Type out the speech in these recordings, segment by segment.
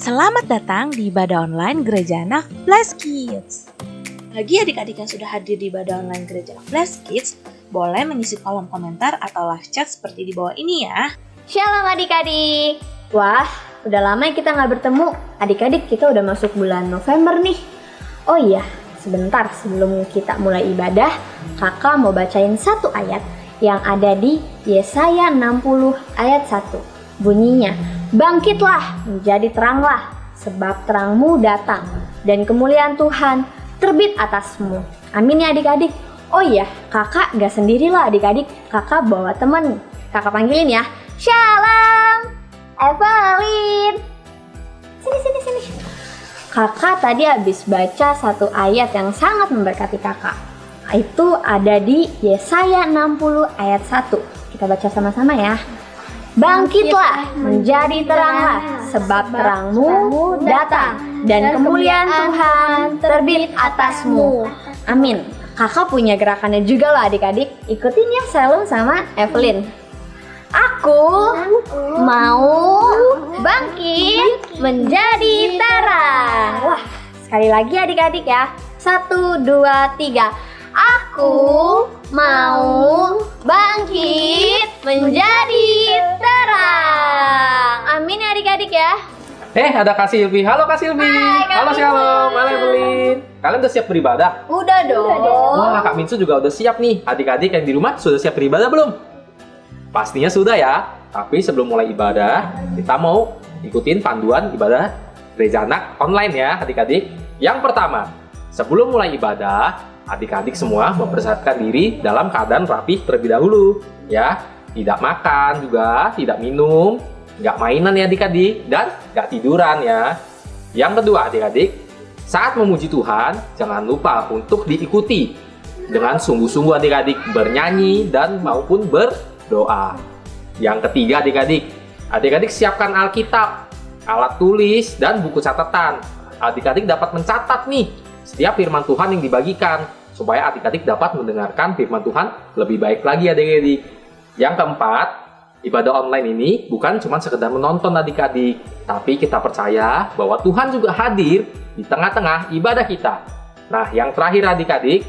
Selamat datang di ibadah online Gereja Anak Bless Kids. Bagi adik-adik yang sudah hadir di ibadah online Gereja Anak Bless Kids, boleh mengisi kolom komentar atau live chat seperti di bawah ini ya. Shalom adik-adik. Wah, udah lama kita nggak bertemu. Adik-adik, kita udah masuk bulan November nih. Oh iya, sebentar sebelum kita mulai ibadah, kakak mau bacain satu ayat yang ada di Yesaya 60 ayat 1. Bunyinya, bangkitlah, menjadi teranglah, sebab terangmu datang, dan kemuliaan Tuhan terbit atasmu. Amin ya adik-adik. Oh iya, kakak gak sendirilah adik-adik, kakak bawa temen. Kakak panggilin ya. Shalom, Evelyn. Sini. Kakak tadi habis baca satu ayat yang sangat memberkati kakak. Itu ada di Yesaya 60 ayat 1. Kita baca sama-sama ya. Bangkitlah, menjadi teranglah, sebab terangmu datang, dan kemuliaan Tuhan terbit atasmu. Amin. Kakak punya gerakannya juga loh adik-adik. Ikutin ya Shalom sama Evelyn. Aku mau bangkit menjadi terang. Wah, sekali lagi adik-adik ya. 1, 2, 3. Aku mau bangkit menjadi terang. Amin ya adik-adik ya. Ada Kak Silvi. Halo Kak Silvi. Hai, Kak Halo Minsu. Shalom. Halo Evelyn. Kalian udah siap beribadah? Udah dong. Wah, Kak Minsu juga udah siap nih. Adik-adik yang di rumah sudah siap beribadah belum? Pastinya sudah ya. Tapi sebelum mulai ibadah, kita mau ikutin panduan ibadah Gereja Anak online ya adik-adik. Yang pertama, sebelum mulai ibadah, adik-adik semua mempersiapkan diri dalam keadaan rapih terlebih dahulu ya. Tidak makan juga, tidak minum, nggak mainan ya adik-adik, dan nggak tiduran ya. Yang kedua adik-adik, saat memuji Tuhan jangan lupa untuk diikuti dengan sungguh-sungguh adik-adik bernyanyi dan maupun berdoa. Yang ketiga adik-adik siapkan Alkitab, alat tulis, dan buku catatan. Adik-adik dapat mencatat nih setiap firman Tuhan yang dibagikan supaya adik-adik dapat mendengarkan firman Tuhan lebih baik lagi adik-adik. Yang keempat, ibadah online ini bukan cuma sekedar menonton adik-adik, tapi kita percaya bahwa Tuhan juga hadir di tengah-tengah ibadah kita. Nah, yang terakhir adik-adik,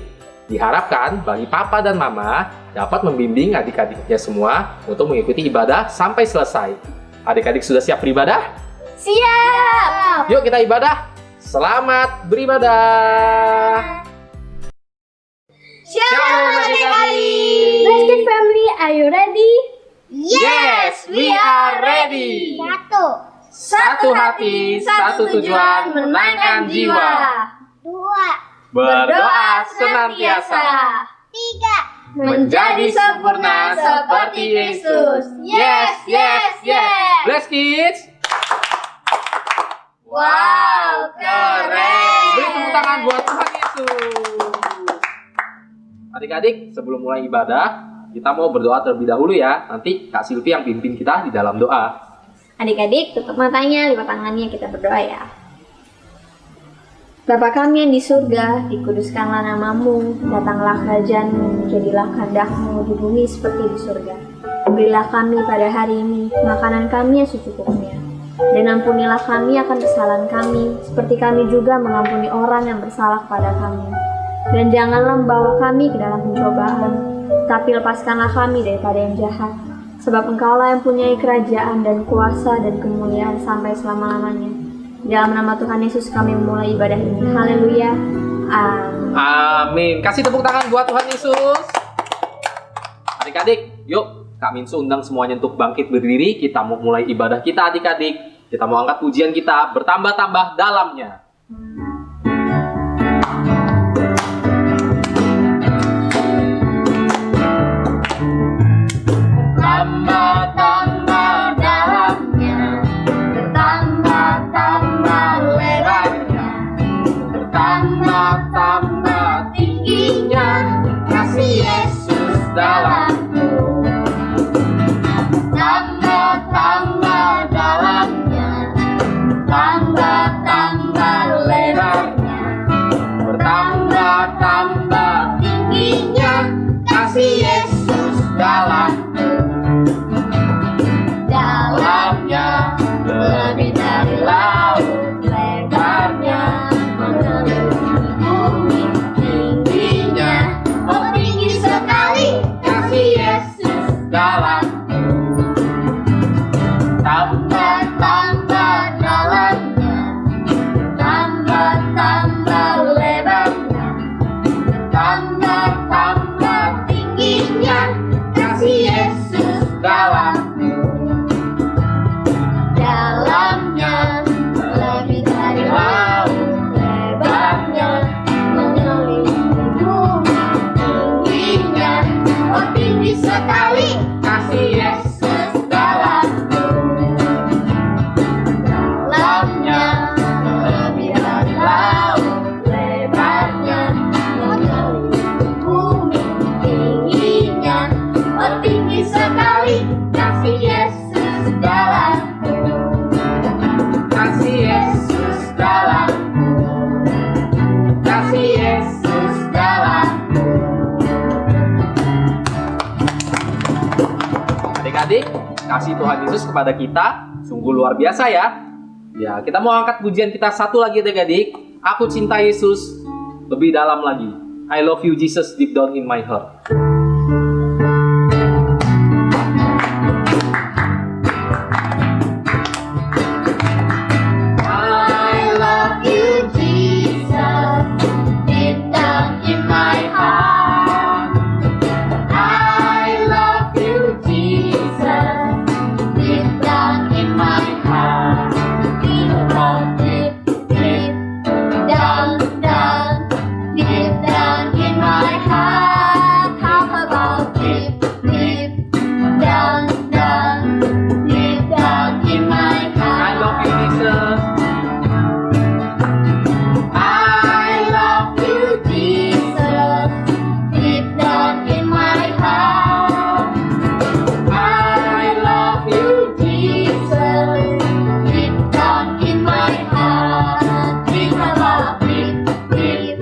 diharapkan bagi papa dan mama dapat membimbing adik-adiknya semua untuk mengikuti ibadah sampai selesai. Adik-adik sudah siap beribadah? Siap. Yuk kita ibadah. Selamat beribadah. Shalom adik-adik. Blessed family, are you ready? Yes, we are ready. Satu hati, satu tujuan, menangkan jiwa. 2. Berdoa senantiasa. 3. Menjadi sempurna seperti Yesus. Yes. Bless kids. Wow, keren. Beri tepuk tangan buat Tuhan Yesus. Adik-adik, sebelum mulai ibadah, kita mau berdoa terlebih dahulu ya. Nanti Kak Silvi yang pimpin kita di dalam doa. Adik-adik, tutup matanya, lipat tangannya, kita berdoa ya. Bapa kami yang di surga, dikuduskanlah namamu, datanglah kerajaanmu, jadilah kehendak-mu di bumi seperti di surga. Berilah kami pada hari ini makanan kami yang secukupnya, dan ampunilah kami akan kesalahan kami, seperti kami juga mengampuni orang yang bersalah kepada kami. Dan janganlah membawa kami ke dalam pencobaan, tapi lepaskanlah kami daripada yang jahat. Sebab Engkaulah yang punyai kerajaan dan kuasa dan kemuliaan sampai selama-lamanya. Dalam nama Tuhan Yesus kami memulai ibadah ini. Haleluya. Amin. Amin. Kasih tepuk tangan buat Tuhan Yesus. Adik-adik, yuk Kak Minsu undang semuanya untuk bangkit berdiri. Kita mau mulai ibadah kita adik-adik. Kita mau angkat pujian kita bertambah-tambah dalamnya. Tambah-tambah dalamnya, bertambah-tambah lebarnya, bertambah-tambah tingginya kasih Yesus dalamku. Tambah-tambah dalamnya, tambah-tambah lebarnya. kasih Tuhan Yesus kepada kita sungguh luar biasa ya. Ya, kita mau angkat pujian kita satu lagi adik-adik. Aku cinta Yesus lebih dalam lagi. I love you Jesus deep down in my heart. I love you, Jesus, deep down in my heart. I love you, Jesus, deep down in my heart. Deep down, deep, deep down, down, deep down in my heart. How about deep, deep down, down, deep down in my heart? I love you Jesus. I love you, Jesus, deep down in my heart. I love you, Jesus, deep down in my heart. Deep love, deep, deep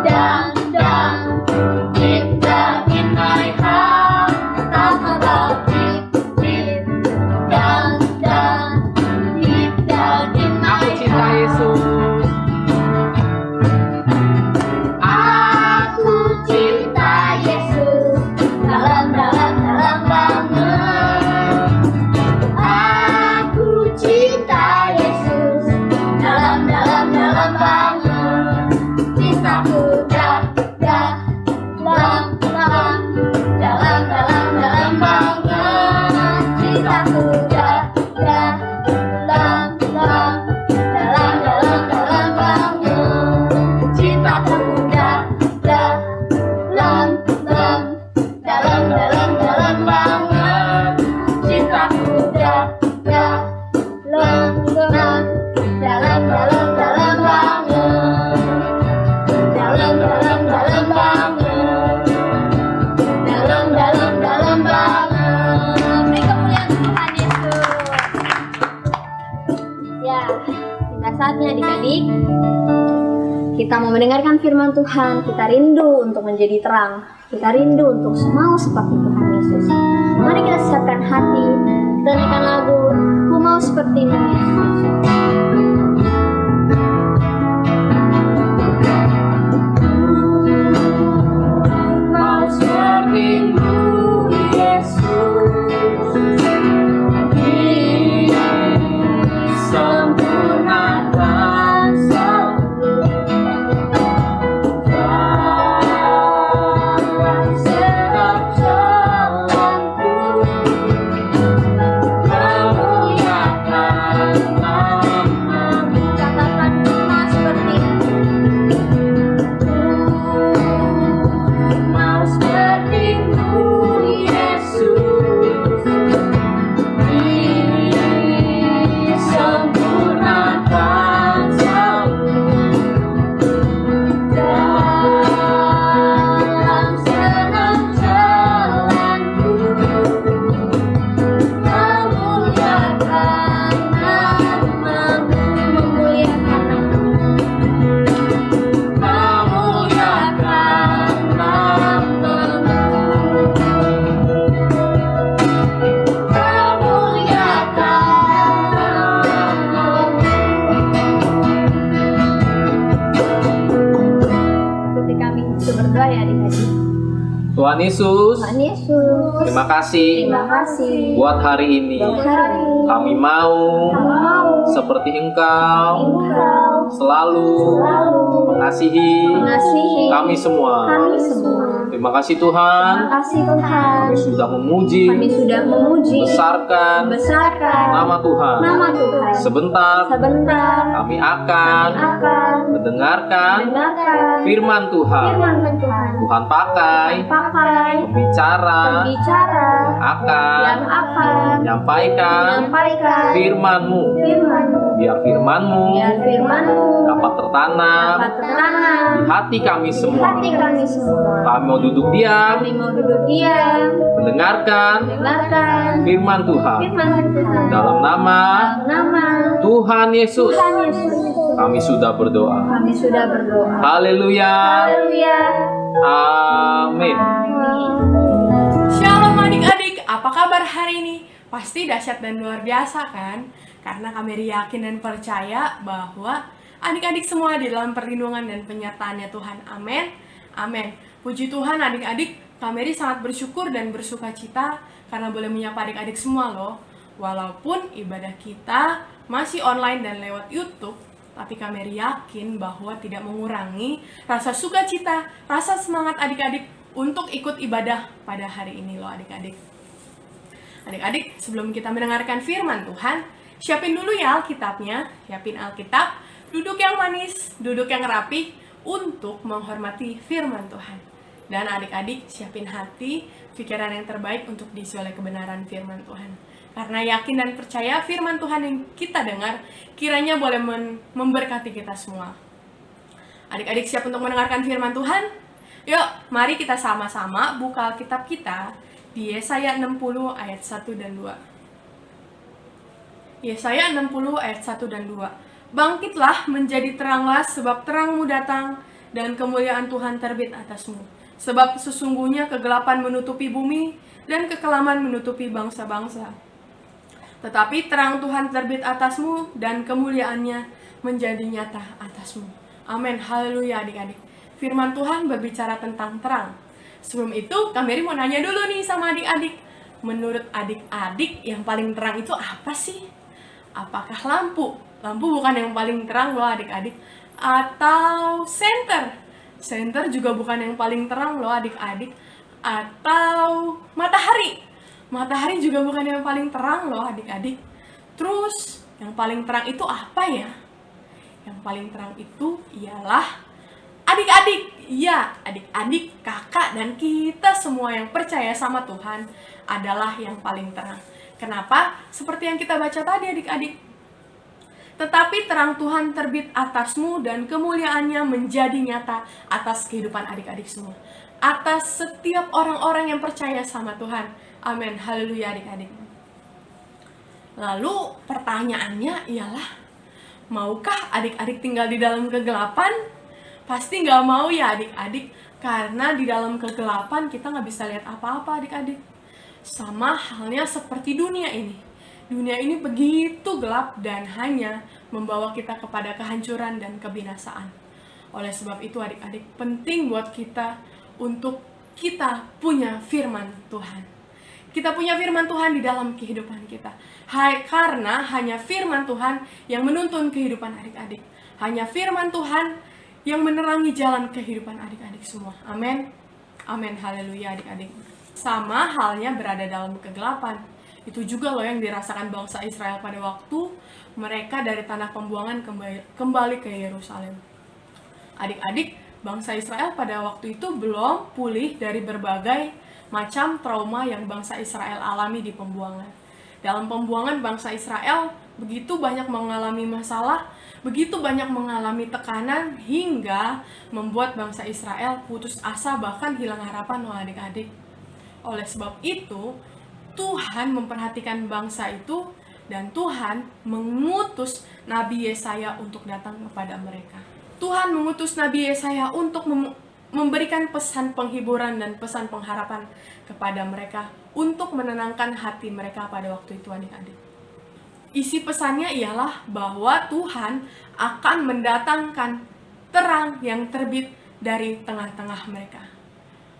down, down, deep down in my heart. Talk about deep, deep down, down, deep down in my Aku cinta heart. Yesus. Aku cinta Yesus dalam banget. Aku cinta Yesus dalam banget. Cintaku dalam banget. Cintaku dalam banget. Cintaku dalam banget. Cintaku dalam banget. Dalam banget. Beri kemuliaan Tuhan Yesus. Ya, tiba saatnya adik-adik kita mau mendengarkan firman Tuhan. Kita rindu untuk menjadi terang. Kita rindu untuk mau seperti Tuhan Yesus. Mari kita siapkan hati. Kita nyanyikan lagu Ku Mau Seperti-Mu Yesus. Mau seperti-Mu Yesus, disempurnakan dalam setiap jalanku, memuliakan nama-Mu. Katakan ku mau seperti-Mu. Mau seperti-Mu Yesus, disempurnakan dalam senang jalanku, memuliakan nama-Mu, memuliakan ikuti kami untuk berdoa ya adik-adik. Tuhan Yesus, Tuhan Yesus, terima kasih terima kasih buat hari ini. buat hari ini. Kami mau Kami mau seperti Engkau Engkau selalu selalu mengasihi mengasihi kami semua. kami semua. Terima kasih Tuhan, Terima kasih Tuhan. kami sudah memuji, Kami sudah memuji, besarkan besarkan nama Tuhan. nama Tuhan. Sebentar Sebentar kami akan akan mendengarkan mendengarkan firman Tuhan. firman Tuhan. Tuhan pakai Pakai pembicara bicara akan yang akan menyampaikan menyampaikan firman-Mu. firman-Mu. Biar firman-Mu Biar firman-Mu dapat tertanam dapat tertanam di hati kami di semua. hati kami semua. Kami mau duduk diam, Kami mau duduk diam, mendengarkan mendengarkan firman Tuhan. firman Tuhan. Dalam nama Nama Tuhan Yesus, Tuhan Yesus, kami sudah berdoa. kami sudah berdoa. Haleluya. Haleluya. Amin. Amin. Shalom adik-adik, apa kabar hari ini? Pasti dahsyat dan luar biasa kan? Karena kami yakin dan percaya bahwa adik-adik semua di dalam perlindungan dan penyertaannya Tuhan. Amin. Amin. Puji Tuhan adik-adik, kami sangat bersyukur dan bersuka cita karena boleh menyapa adik-adik semua loh. Walaupun ibadah kita masih online dan lewat YouTube, tapi kami yakin bahwa tidak mengurangi rasa sukacita, rasa semangat adik-adik untuk ikut ibadah pada hari ini loh adik-adik. Adik-adik, sebelum kita mendengarkan firman Tuhan, siapin dulu ya Alkitabnya, siapin Alkitab, duduk yang manis, duduk yang rapi untuk menghormati firman Tuhan. Dan adik-adik, siapin hati, pikiran yang terbaik untuk diisi oleh kebenaran firman Tuhan. Karena yakin dan percaya firman Tuhan yang kita dengar, kiranya boleh memberkati kita semua. Adik-adik siap untuk mendengarkan firman Tuhan? Yuk, mari kita sama-sama buka Alkitab kita di Yesaya 60 ayat 1 dan 2. Yesaya 60 ayat 1 dan 2. Bangkitlah menjadi teranglah sebab terangmu datang dan kemuliaan Tuhan terbit atasmu. Sebab sesungguhnya kegelapan menutupi bumi dan kekelaman menutupi bangsa-bangsa. Tetapi terang Tuhan terbit atasmu dan kemuliaannya menjadi nyata atasmu. Amin. Haleluya adik-adik. Firman Tuhan berbicara tentang terang. Sebelum itu, kami mau nanya dulu nih sama adik-adik. Menurut adik-adik, yang paling terang itu apa sih? Apakah lampu? Lampu bukan yang paling terang loh adik-adik. Atau senter? Senter juga bukan yang paling terang loh adik-adik. Atau matahari? Matahari juga bukan yang paling terang loh adik-adik. Terus, yang paling terang itu apa ya? Yang paling terang itu ialah adik-adik, ya adik-adik, kakak, dan kita semua yang percaya sama Tuhan adalah yang paling terang. Kenapa? Seperti yang kita baca tadi adik-adik. Tetapi terang Tuhan terbit atasmu dan kemuliaannya menjadi nyata atas kehidupan adik-adik semua. Atas setiap orang-orang yang percaya sama Tuhan. Amin. Haleluya adik-adik. Lalu pertanyaannya ialah, maukah adik-adik tinggal di dalam kegelapan? Pasti nggak mau ya adik-adik, karena di dalam kegelapan kita nggak bisa lihat apa-apa adik-adik. Sama halnya seperti dunia ini. Dunia ini begitu gelap dan hanya membawa kita kepada kehancuran dan kebinasaan. Oleh sebab itu adik-adik, penting buat kita untuk kita punya firman Tuhan. Kita punya firman Tuhan di dalam kehidupan kita. Karena hanya firman Tuhan yang menuntun kehidupan adik-adik. Hanya firman Tuhan yang menerangi jalan kehidupan adik-adik semua. Amin. Amin. Haleluya adik-adik. Sama halnya berada dalam kegelapan. Itu juga loh yang dirasakan bangsa Israel pada waktu mereka dari tanah pembuangan kembali ke Yerusalem. Adik-adik, bangsa Israel pada waktu itu belum pulih dari berbagai macam trauma yang bangsa Israel alami di pembuangan. Dalam pembuangan bangsa Israel begitu banyak mengalami masalah, begitu banyak mengalami tekanan hingga membuat bangsa Israel putus asa bahkan hilang harapan loh adik-adik. Oleh sebab itu, Tuhan memperhatikan bangsa itu dan Tuhan mengutus Nabi Yesaya untuk datang kepada mereka. Tuhan mengutus Nabi Yesaya untuk memberikan pesan penghiburan dan pesan pengharapan kepada mereka untuk menenangkan hati mereka pada waktu itu adik-adik. Isi pesannya ialah bahwa Tuhan akan mendatangkan terang yang terbit dari tengah-tengah mereka.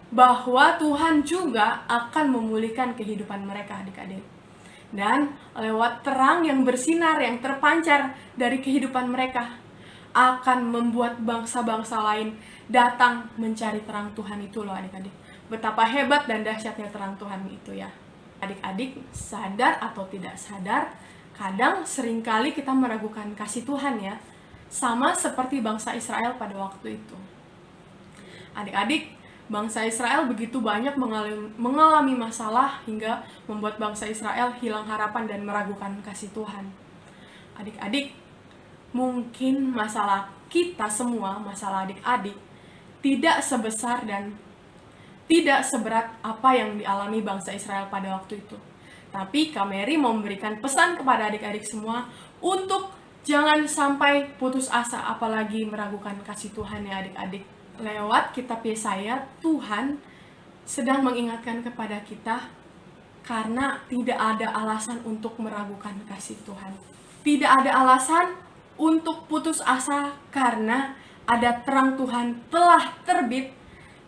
Bahwa Tuhan juga akan memulihkan kehidupan mereka adik-adik. Dan lewat terang yang bersinar, yang terpancar dari kehidupan mereka, akan membuat bangsa-bangsa lain datang mencari terang Tuhan itu loh adik-adik. Betapa hebat dan dahsyatnya terang Tuhan itu ya. Adik-adik sadar atau tidak sadar, kadang seringkali kita meragukan kasih Tuhan ya. Sama seperti bangsa Israel pada waktu itu. Adik-adik, bangsa Israel begitu banyak mengalami masalah hingga membuat bangsa Israel hilang harapan dan meragukan kasih Tuhan. Adik-adik, mungkin masalah kita semua, masalah adik-adik, tidak sebesar dan tidak seberat apa yang dialami bangsa Israel pada waktu itu. Tapi Kak mau memberikan pesan kepada adik-adik semua untuk jangan sampai putus asa apalagi meragukan kasih Tuhan ya adik-adik. Lewat kitab Yesaya, Tuhan sedang mengingatkan kepada kita Karena tidak ada alasan untuk meragukan kasih Tuhan. Tidak ada alasan untuk putus asa karena ada terang Tuhan telah terbit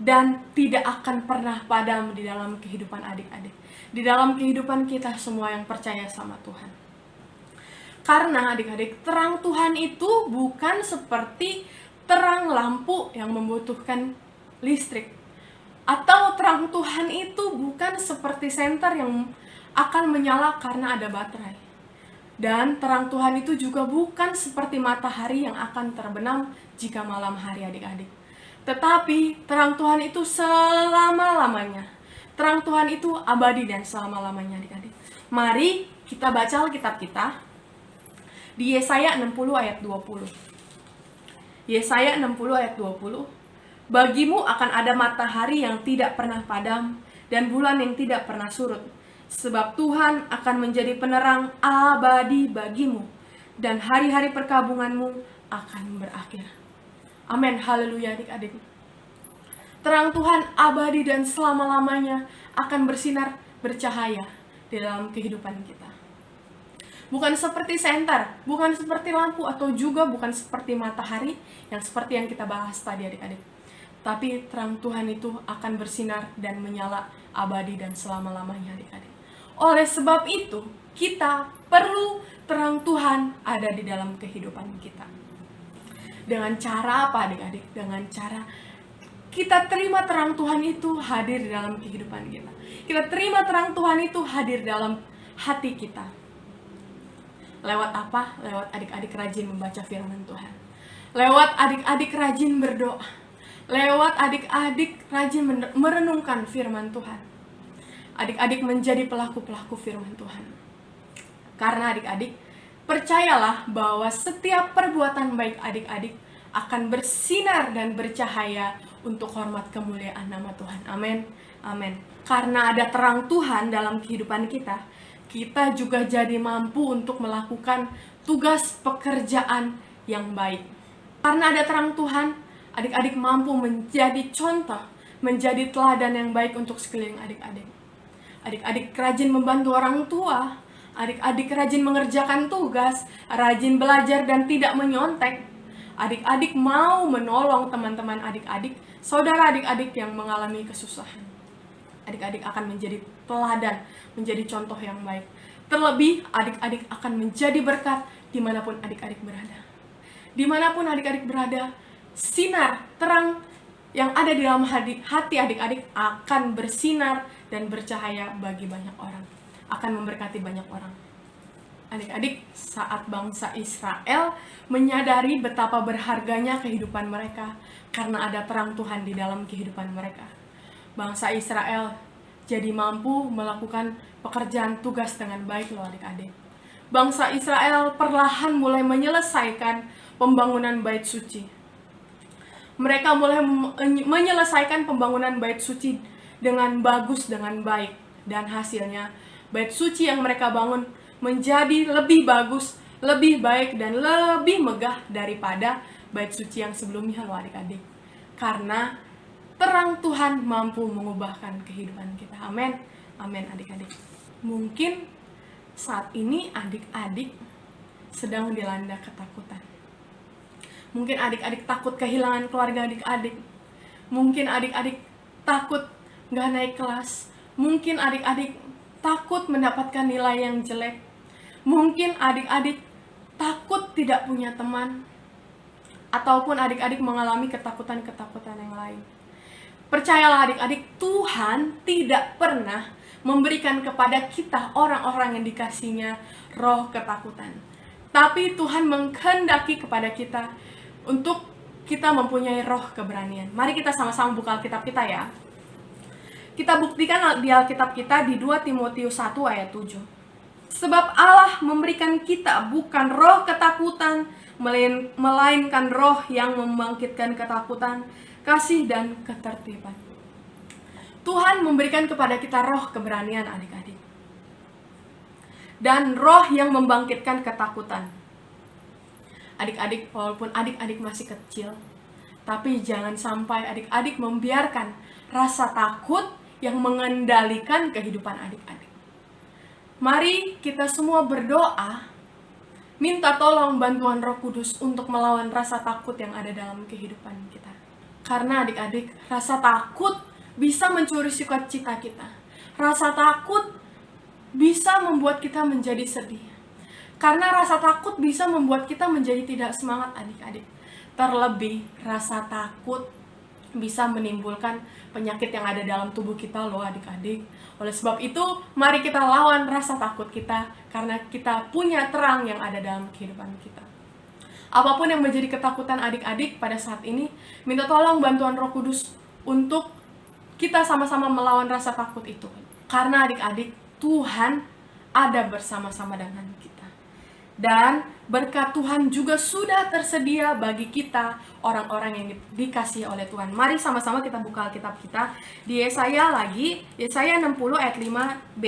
dan tidak akan pernah padam di dalam kehidupan adik-adik. Di dalam kehidupan kita semua yang percaya sama Tuhan. Karena adik-adik, terang Tuhan itu bukan seperti terang lampu yang membutuhkan listrik. Atau terang Tuhan itu bukan seperti senter yang akan menyala karena ada baterai. Dan terang Tuhan itu juga bukan seperti matahari yang akan terbenam jika malam hari adik-adik. Tetapi terang Tuhan itu selama-lamanya. Terang Tuhan itu abadi dan selama-lamanya adik-adik. Mari kita baca Alkitab kita di Yesaya 60 ayat 20. Yesaya 60 ayat 20. Bagimu akan ada matahari yang tidak pernah padam dan bulan yang tidak pernah surut. Sebab Tuhan akan menjadi penerang abadi bagimu dan hari-hari perkabunganmu akan berakhir. Amin, haleluya adik-adik. Terang Tuhan abadi dan selama-lamanya akan bersinar, bercahaya di dalam kehidupan kita. Bukan seperti senter, bukan seperti lampu, atau juga bukan seperti matahari yang seperti yang kita bahas tadi adik-adik. Tapi terang Tuhan itu akan bersinar dan menyala abadi dan selama-lamanya adik-adik. Oleh sebab itu, kita perlu terang Tuhan ada di dalam kehidupan kita. Dengan cara apa adik-adik? Dengan cara kita terima terang Tuhan itu hadir di dalam kehidupan kita. Kita terima terang Tuhan itu hadir dalam hati kita. Lewat apa? Lewat adik-adik rajin membaca firman Tuhan. Lewat adik-adik rajin berdoa. Lewat adik-adik rajin merenungkan firman Tuhan. Adik-adik menjadi pelaku-pelaku firman Tuhan. Karena adik-adik, percayalah bahwa setiap perbuatan baik adik-adik akan bersinar dan bercahaya untuk hormat kemuliaan nama Tuhan. Amin. Amin. Karena ada terang Tuhan dalam kehidupan kita, kita juga jadi mampu untuk melakukan tugas pekerjaan yang baik. Karena ada terang Tuhan, adik-adik mampu menjadi contoh, menjadi teladan yang baik untuk sekeliling adik-adik. Adik-adik rajin membantu orang tua, adik-adik rajin mengerjakan tugas, rajin belajar dan tidak menyontek. Adik-adik mau menolong teman-teman adik-adik, saudara adik-adik yang mengalami kesusahan. Adik-adik akan menjadi teladan, menjadi contoh yang baik. Terlebih, adik-adik akan menjadi berkat dimanapun adik-adik berada. Dimanapun adik-adik berada, sinar, terang yang ada di dalam hati adik-adik akan bersinar dan bercahaya bagi banyak orang. Akan memberkati banyak orang. Adik-adik, saat bangsa Israel menyadari betapa berharganya kehidupan mereka karena ada terang Tuhan di dalam kehidupan mereka. Bangsa Israel jadi mampu melakukan pekerjaan tugas dengan baik loh adik-adik. Bangsa Israel perlahan mulai menyelesaikan pembangunan bait suci. Mereka mulai menyelesaikan pembangunan bait suci dengan bagus, dengan baik. Dan hasilnya, bait suci yang mereka bangun menjadi lebih bagus, lebih baik, dan lebih megah daripada bait suci yang sebelumnya loh adik-adik. Karena terang Tuhan mampu mengubahkan kehidupan kita. Amin. Amin adik-adik. Mungkin saat ini adik-adik sedang dilanda ketakutan. Mungkin adik-adik takut kehilangan keluarga adik-adik. Mungkin adik-adik takut gak naik kelas. Mungkin adik-adik takut mendapatkan nilai yang jelek. Mungkin adik-adik takut tidak punya teman. Ataupun adik-adik mengalami ketakutan-ketakutan yang lain. Percayalah adik-adik, Tuhan tidak pernah memberikan kepada kita orang-orang yang dikasihnya roh ketakutan. Tapi Tuhan menghendaki kepada kita untuk kita mempunyai roh keberanian. Mari kita sama-sama buka Alkitab kita ya. Kita buktikan di Alkitab kita di 2 Timotius 1 ayat 7. Sebab Allah memberikan kita bukan roh ketakutan, melainkan roh yang membangkitkan ketakutan, kasih dan ketertiban. Tuhan memberikan kepada kita roh keberanian adik-adik. Dan roh yang membangkitkan ketakutan. Adik-adik, walaupun adik-adik masih kecil, tapi jangan sampai adik-adik membiarkan rasa takut yang mengendalikan kehidupan adik-adik. Mari kita semua berdoa, minta tolong bantuan Roh Kudus untuk melawan rasa takut yang ada dalam kehidupan kita. Karena adik-adik, rasa takut bisa mencuri sukacita kita. Rasa takut bisa membuat kita menjadi sedih. Karena rasa takut bisa membuat kita menjadi tidak semangat, adik-adik. Terlebih, rasa takut bisa menimbulkan penyakit yang ada dalam tubuh kita loh, adik-adik. Oleh sebab itu, mari kita lawan rasa takut kita, karena kita punya terang yang ada dalam kehidupan kita. Apapun yang menjadi ketakutan adik-adik pada saat ini, minta tolong bantuan Roh Kudus untuk kita sama-sama melawan rasa takut itu. Karena adik-adik, Tuhan ada bersama-sama dengan kita. Dan berkat Tuhan juga sudah tersedia bagi kita, orang-orang yang dikasihi oleh Tuhan. Mari sama-sama kita buka Alkitab kita di Yesaya 60 ayat 5b.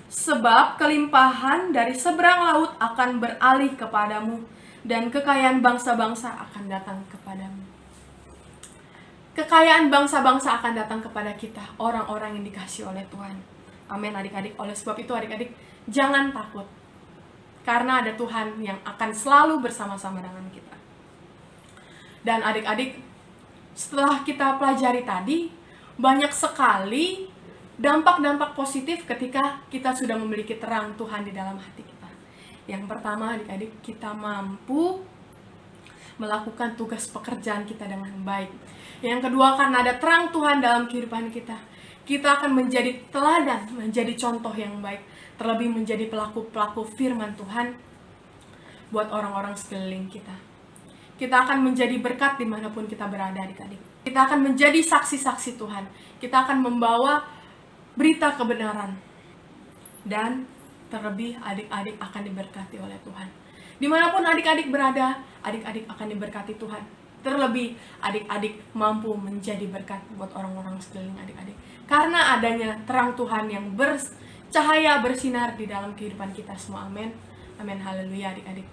Sebab kelimpahan dari seberang laut akan beralih kepadamu, dan kekayaan bangsa-bangsa akan datang kepadamu. Kekayaan bangsa-bangsa akan datang kepada kita, orang-orang yang dikasihi oleh Tuhan. Amin adik-adik. Oleh sebab itu adik-adik, jangan takut. Karena ada Tuhan yang akan selalu bersama-sama dengan kita. Dan adik-adik, setelah kita pelajari tadi, banyak sekali dampak-dampak positif ketika kita sudah memiliki terang Tuhan di dalam hati kita. Yang pertama adik-adik, kita mampu melakukan tugas pekerjaan kita dengan baik. Yang kedua, karena ada terang Tuhan dalam kehidupan kita, kita akan menjadi teladan, menjadi contoh yang baik. Terlebih menjadi pelaku-pelaku firman Tuhan buat orang-orang sekeliling kita. Kita akan menjadi berkat dimanapun kita berada adik-adik. Kita akan menjadi saksi-saksi Tuhan. Kita akan membawa berita kebenaran. Dan terlebih adik-adik akan diberkati oleh Tuhan. Dimanapun adik-adik berada, adik-adik akan diberkati Tuhan. Terlebih adik-adik mampu menjadi berkat buat orang-orang sekeliling adik-adik. Karena adanya terang Tuhan yang cahaya bersinar di dalam kehidupan kita semua. Amin. Amin. Haleluya adik-adik.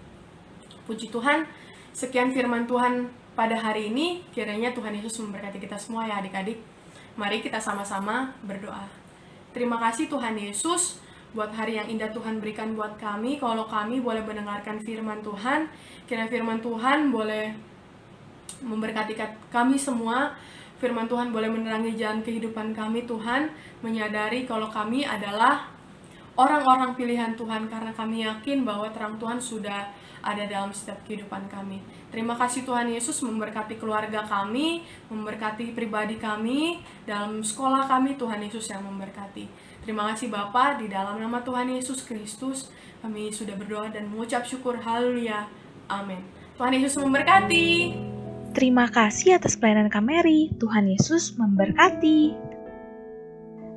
Puji Tuhan. Sekian firman Tuhan pada hari ini. Kiranya Tuhan Yesus memberkati kita semua ya adik-adik. Mari kita sama-sama berdoa. Terima kasih Tuhan Yesus buat hari yang indah Tuhan berikan buat kami. Kalau kami boleh mendengarkan firman Tuhan, kiranya firman Tuhan boleh memberkati kami semua. Firman Tuhan boleh menerangi jalan kehidupan kami, Tuhan. Menyadari kalau kami adalah orang-orang pilihan Tuhan, karena kami yakin bahwa terang Tuhan sudah ada dalam setiap kehidupan kami. Terima kasih Tuhan Yesus memberkati keluarga kami, memberkati pribadi kami, dalam sekolah kami Tuhan Yesus yang memberkati. Terima kasih Bapa, di dalam nama Tuhan Yesus Kristus kami sudah berdoa dan mengucap syukur. Haleluya. Amin. Tuhan Yesus memberkati. Terima kasih atas pelayanan Kak Mary. Tuhan Yesus memberkati.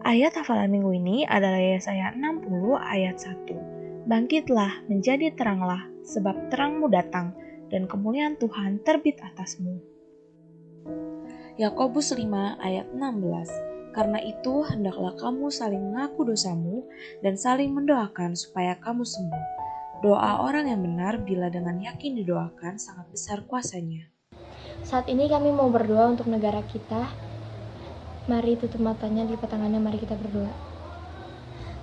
Ayat hafalan minggu ini adalah Yesaya 60 ayat 1. Bangkitlah, menjadi teranglah, sebab terangmu datang, dan kemuliaan Tuhan terbit atasmu. Yakobus 5 ayat 16. Karena itu, hendaklah kamu saling mengaku dosamu, dan saling mendoakan supaya kamu sembuh. Doa orang yang benar bila dengan yakin didoakan sangat besar kuasanya. Saat ini kami mau berdoa untuk negara kita. Mari tutup matanya, lipat tangannya, mari kita berdoa.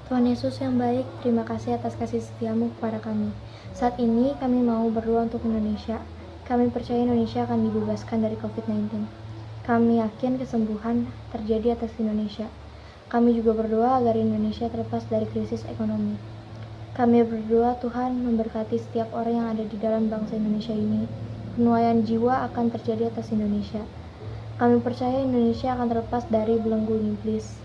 Tuhan Yesus yang baik, terima kasih atas kasih setiamu kepada kami. Saat ini kami mau berdoa untuk Indonesia. Kami percaya Indonesia akan dibebaskan dari COVID-19. Kami yakin kesembuhan terjadi atas Indonesia. Kami juga berdoa agar Indonesia terlepas dari krisis ekonomi. Kami berdoa Tuhan memberkati setiap orang yang ada di dalam bangsa Indonesia ini. Penuaian jiwa akan terjadi atas Indonesia. Kami percaya Indonesia akan terlepas dari belenggu iblis.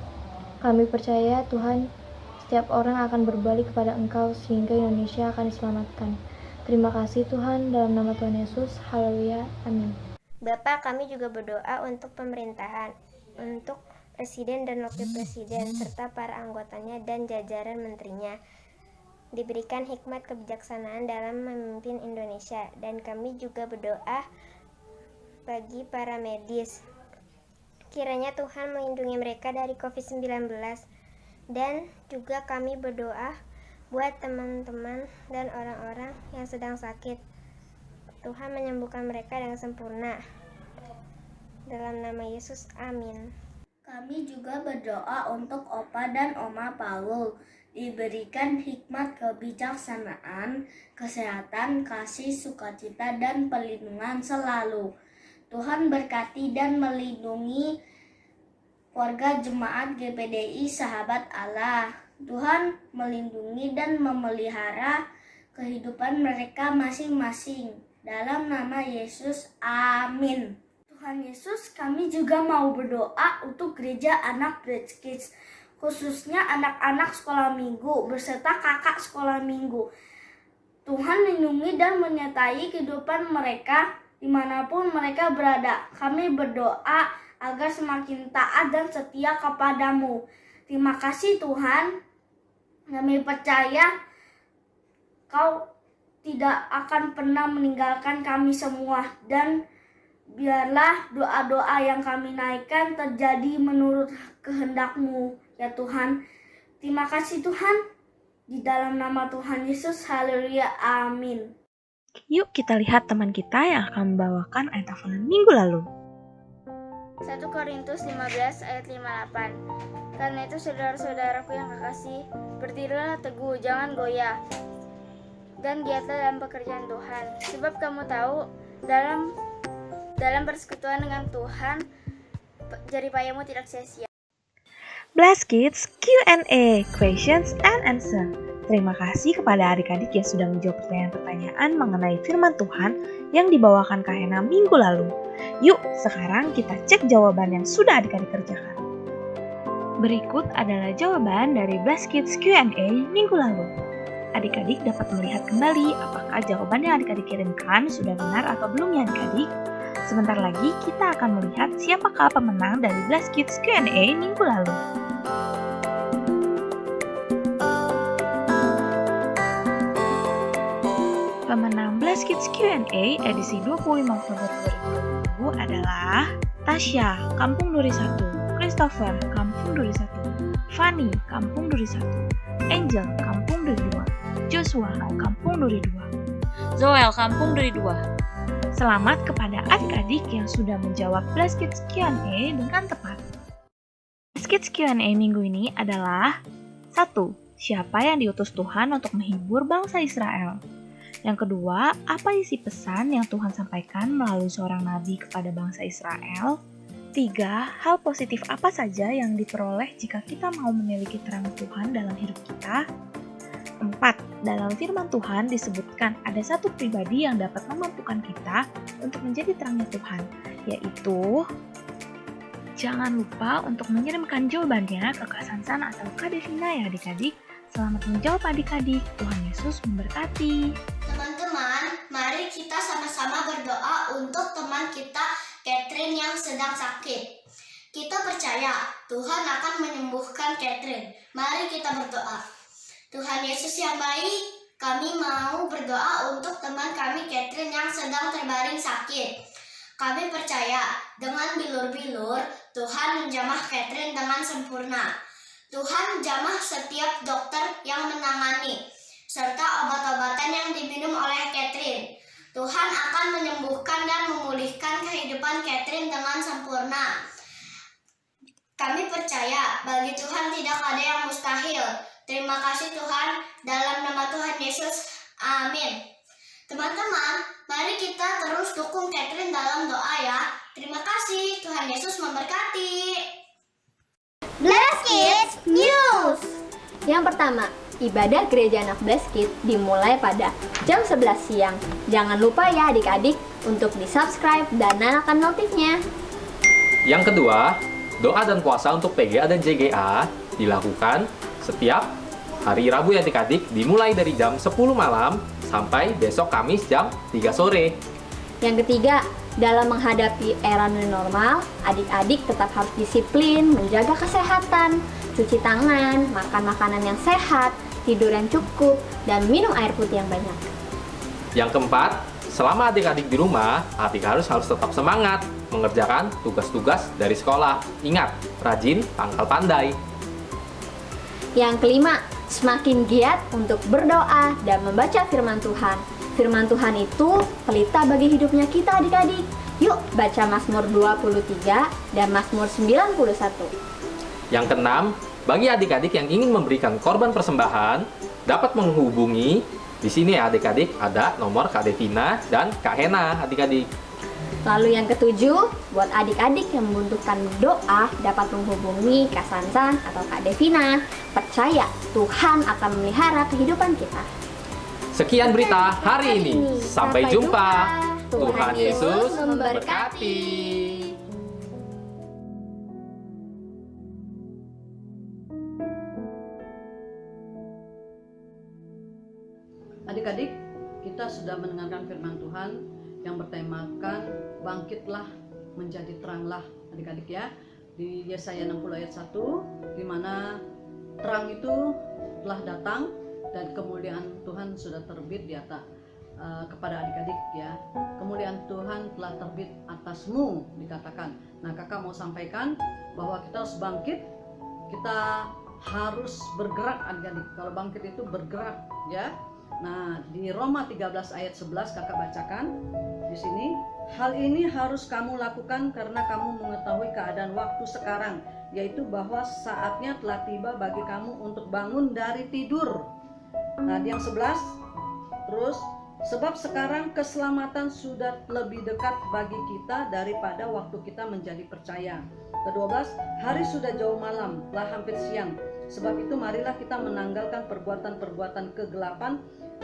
Kami percaya Tuhan, setiap orang akan berbalik kepada Engkau sehingga Indonesia akan diselamatkan. Terima kasih Tuhan, dalam nama Tuhan Yesus. Haleluya. Amin. Bapak, kami juga berdoa untuk pemerintahan, untuk presiden dan wakil presiden, serta para anggotanya dan jajaran menterinya. Diberikan hikmat kebijaksanaan dalam memimpin Indonesia. Dan kami juga berdoa bagi para medis. Kiranya Tuhan melindungi mereka dari COVID-19. Dan juga kami berdoa buat teman-teman dan orang-orang yang sedang sakit. Tuhan menyembuhkan mereka dengan sempurna. Dalam nama Yesus, amin. Kami juga berdoa untuk Opa dan Oma Paul diberikan hikmat kebijaksanaan, kesehatan, kasih, sukacita, dan perlindungan selalu. Tuhan berkati dan melindungi warga jemaat GPDI Sahabat Allah. Tuhan melindungi dan memelihara kehidupan mereka masing-masing. Dalam nama Yesus, amin. Tuhan Yesus, kami juga mau berdoa untuk gereja anak Blessed Kids, khususnya anak-anak sekolah minggu beserta kakak sekolah minggu. Tuhan lindungi dan menyertai kehidupan mereka dimanapun mereka berada. Kami berdoa agar semakin taat dan setia kepadamu. Terima kasih Tuhan, kami percaya Kau tidak akan pernah meninggalkan kami semua, dan biarlah doa-doa yang kami naikkan terjadi menurut kehendak-Mu, ya Tuhan. Terima kasih Tuhan, di dalam nama Tuhan Yesus, haleluya, amin. Yuk kita lihat teman kita yang akan membawakan ayat hafalan minggu lalu. 1 Korintus 15 ayat 58. Karena itu saudara-saudaraku yang kekasih, berdirilah teguh, jangan goyah, dan giatlah dalam pekerjaan Tuhan. Sebab kamu tahu, dalam persekutuan dengan Tuhan, jeripayamu tidak sia-sia. Blessed Kids Q&A, Questions and Answer. Terima kasih kepada adik-adik yang sudah menjawab pertanyaan-pertanyaan mengenai firman Tuhan yang dibawakan Kak Hena minggu lalu. Yuk, sekarang kita cek jawaban yang sudah adik-adik kerjakan. Berikut adalah jawaban dari Blessed Kids Q&A minggu lalu. Adik-adik dapat melihat kembali apakah jawaban yang adik-adik kirimkan sudah benar atau belum ya adik-adik. Sebentar lagi kita akan melihat siapakah pemenang dari Blessed Kids Q&A minggu lalu. Pemenang Blessed Kids Q&A edisi 25 Oktober 2020 adalah Tasya, Kampung Duri 1, Christopher, Kampung Duri 1, Fanny, Kampung Duri 1, Angel, Kampung Duri 2, Joshua, Kampung Duri 2, Zoel, Kampung Duri 2. Selamat kepada adik-adik yang sudah menjawab Blessed Kids Q&A dengan tepat. Blessed Kids Q&A minggu ini adalah 1. Siapa yang diutus Tuhan untuk menghibur bangsa Israel? Yang kedua, apa isi pesan yang Tuhan sampaikan melalui seorang nabi kepada bangsa Israel? 3. Hal positif apa saja yang diperoleh jika kita mau memiliki terang Tuhan dalam hidup kita? 4. Dalam firman Tuhan disebutkan ada satu pribadi yang dapat memampukan kita untuk menjadi terangnya Tuhan, yaitu... Jangan lupa untuk mengirimkan jawabannya ke Kak Sansan atau Kak Devina ya adik-adik. Selamat menjawab adik-adik, Tuhan Yesus memberkati. Teman-teman, mari kita sama-sama berdoa untuk teman kita Catherine yang sedang sakit. Kita percaya Tuhan akan menyembuhkan Catherine. Mari kita berdoa. Tuhan Yesus yang baik, kami mau berdoa untuk teman kami Catherine yang sedang terbaring sakit. Kami percaya dengan bilur-bilur Tuhan menjamah Catherine dengan sempurna. Tuhan jamah setiap dokter yang menangani, serta obat-obatan yang diminum oleh Catherine. Tuhan akan menyembuhkan dan memulihkan kehidupan Catherine dengan sempurna. Kami percaya bagi Tuhan tidak ada yang mustahil. Terima kasih Tuhan, dalam nama Tuhan Yesus, amin. Teman-teman, mari kita terus dukung Catherine dalam doa ya. Terima kasih, Tuhan Yesus memberkati. Blessed Kids News. Yang pertama, ibadah gereja anak Blessed Kids dimulai pada jam 11 siang. Jangan lupa ya adik-adik untuk di-subscribe dan nyalakan notifnya. Yang kedua, doa dan puasa untuk PGA dan JGA dilakukan setiap hari Rabu ya adik-adik, dimulai dari jam 10 malam sampai besok Kamis jam 3 sore. Yang ketiga, dalam menghadapi era new normal, adik-adik tetap harus disiplin, menjaga kesehatan, cuci tangan, makan makanan yang sehat, tidur yang cukup, dan minum air putih yang banyak. Yang keempat, selama adik-adik di rumah, adik harus tetap semangat mengerjakan tugas-tugas dari sekolah. Ingat, rajin pangkal pandai. Yang kelima, semakin giat untuk berdoa dan membaca firman Tuhan. Firman Tuhan itu pelita bagi hidupnya kita adik-adik. Yuk baca Mazmur 23 dan Mazmur 91. Yang keenam, Bagi adik-adik yang ingin memberikan korban persembahan, dapat menghubungi di sini ya adik-adik, ada nomor Kak Devina dan Kak Hena adik-adik. Lalu yang ketujuh, buat adik-adik yang membutuhkan doa dapat menghubungi Kak Sansan atau Kak Devina. Percaya Tuhan akan memelihara kehidupan kita. Sekian berita hari ini. Sampai jumpa. Tuhan Yesus memberkati. Adik-adik, kita sudah mendengarkan firman Tuhan yang bertemakan bangkitlah menjadi teranglah, adik-adik ya. Di Yesaya 60 ayat 1, di mana terang itu telah datang dan kemuliaan Tuhan sudah terbit di atas kepada adik-adik ya. Kemuliaan Tuhan telah terbit atasmu dikatakan. Nah, kakak mau sampaikan bahwa kita harus bangkit, kita harus bergerak adik-adik. Kalau bangkit itu bergerak ya. Nah, di Roma 13 ayat 11 kakak bacakan di sini, hal ini harus kamu lakukan karena kamu mengetahui keadaan waktu sekarang, yaitu bahwa saatnya telah tiba bagi kamu untuk bangun dari tidur. Nah, di yang 11 terus, sebab sekarang keselamatan sudah lebih dekat bagi kita daripada waktu kita menjadi percaya. Ke-12, hari sudah jauh malam, telah hampir siang. Sebab itu marilah kita menanggalkan perbuatan-perbuatan kegelapan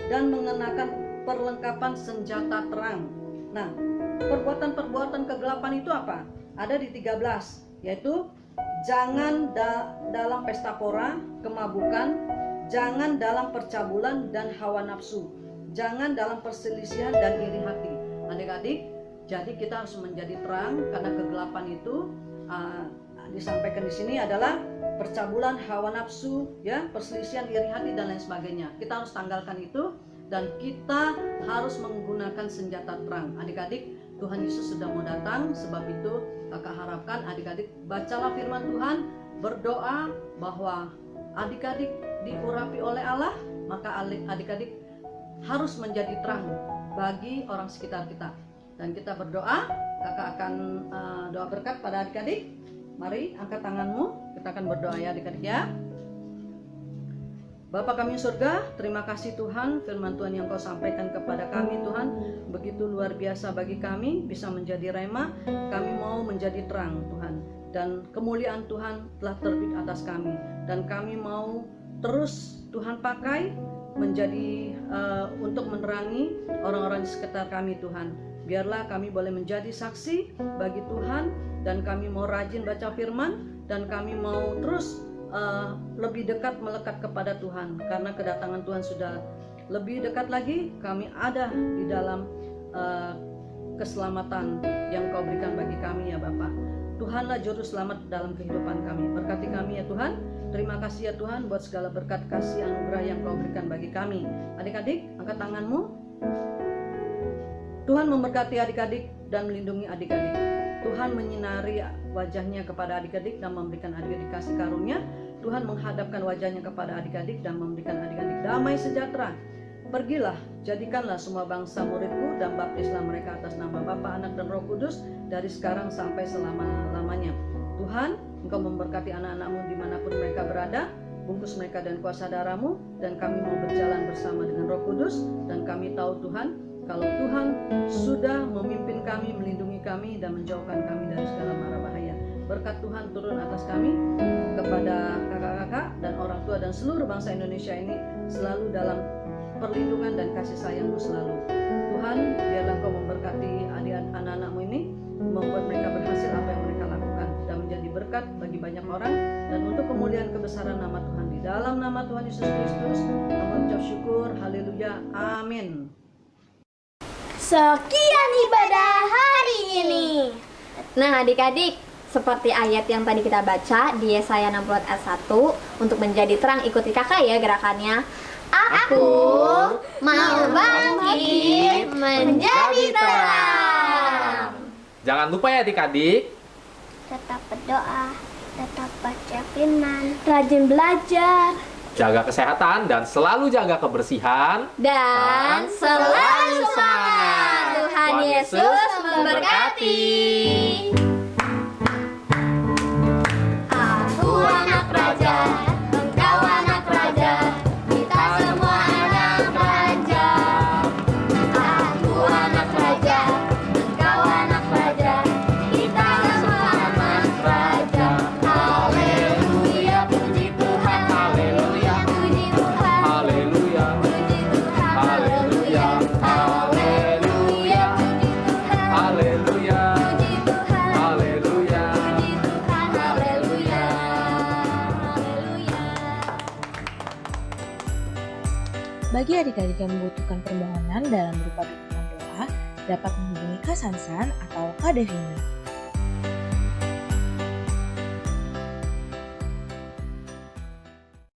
dan mengenakan perlengkapan senjata terang. Nah, perbuatan-perbuatan kegelapan itu apa? Ada di 13, yaitu jangan dalam pesta pora, kemabukan, jangan dalam percabulan dan hawa nafsu, jangan dalam perselisihan dan iri hati. Adik-adik, jadi kita harus menjadi terang karena kegelapan itu disampaikan di sini adalah percabulan, hawa nafsu, ya, perselisihan, iri hati dan lain sebagainya. Kita harus tanggalkan itu dan kita harus menggunakan senjata terang. Adik-adik, Tuhan Yesus sudah mau datang, sebab itu kakak harapkan adik-adik bacalah firman Tuhan, berdoa bahwa adik-adik diurapi oleh Allah, maka adik-adik harus menjadi terang bagi orang sekitar kita. Dan kita berdoa, kakak akan doa berkat pada adik-adik. Mari angkat tanganmu, kita akan berdoa ya adik-adik ya. Bapa kami surga, terima kasih Tuhan, firman Tuhan yang Kau sampaikan kepada kami Tuhan, begitu luar biasa bagi kami, bisa menjadi rema, kami mau menjadi terang Tuhan. Dan kemuliaan Tuhan telah terbit atas kami, dan kami mau terus Tuhan pakai menjadi untuk menerangi orang-orang di sekitar kami Tuhan. Biarlah kami boleh menjadi saksi bagi Tuhan, dan kami mau rajin baca firman, dan kami mau terus lebih dekat melekat kepada Tuhan, karena kedatangan Tuhan sudah lebih dekat lagi. Kami ada di dalam keselamatan yang Kau berikan bagi kami ya Bapa. Tuhanlah juru selamat dalam kehidupan kami. Berkati kami ya Tuhan. Terima kasih ya Tuhan buat segala berkat kasih anugerah yang Kau berikan bagi kami. Adik-adik, angkat tanganmu. Tuhan memberkati adik-adik dan melindungi adik-adik. Tuhan menyinari wajahnya kepada adik-adik dan memberikan adik-adik kasih karunia. Tuhan menghadapkan wajahnya kepada adik-adik dan memberikan adik-adik damai sejahtera. Pergilah, jadikanlah semua bangsa muridku dan baptislah mereka atas nama Bapa, Anak dan Roh Kudus dari sekarang sampai selama-lamanya. Tuhan, Engkau memberkati anak-anakmu dimanapun mereka berada. Bungkus mereka dan kuasa darah-Mu, dan kami mau berjalan bersama dengan Roh Kudus. Dan kami tahu Tuhan, kalau Tuhan sudah memimpin kami, melindungi kami, dan menjauhkan kami dari segala mara bahaya. Berkat Tuhan turun atas kami, kepada kakak-kakak dan orang tua dan seluruh bangsa Indonesia ini selalu dalam perlindungan dan kasih sayang-Mu selalu. Tuhan, biarlah Kau memberkati anak-anak-Mu ini, membuat mereka berhasil apa yang mereka lakukan, dan menjadi berkat bagi banyak orang, dan untuk kemuliaan kebesaran nama Tuhan. Di dalam nama Tuhan Yesus Kristus, kami ucap syukur, haleluya, amin. Sekian ibadah hari ini. Nah adik-adik, seperti ayat yang tadi kita baca di Yesaya 60 ayat 1, untuk menjadi terang ikuti kakak ya gerakannya. Aku mau bangkit menjadi terang. Jangan lupa ya adik-adik, Tetap berdoa, tetap baca firman, Rajin belajar jaga kesehatan dan selalu jaga kebersihan. dan selalu semangat. Tuhan Yesus memberkati. Aku anak raja. Bagi adik-adik yang membutuhkan permohonan dalam berupa dukungan doa, dapat menghubungi Kak Sansan atau Kak Devina.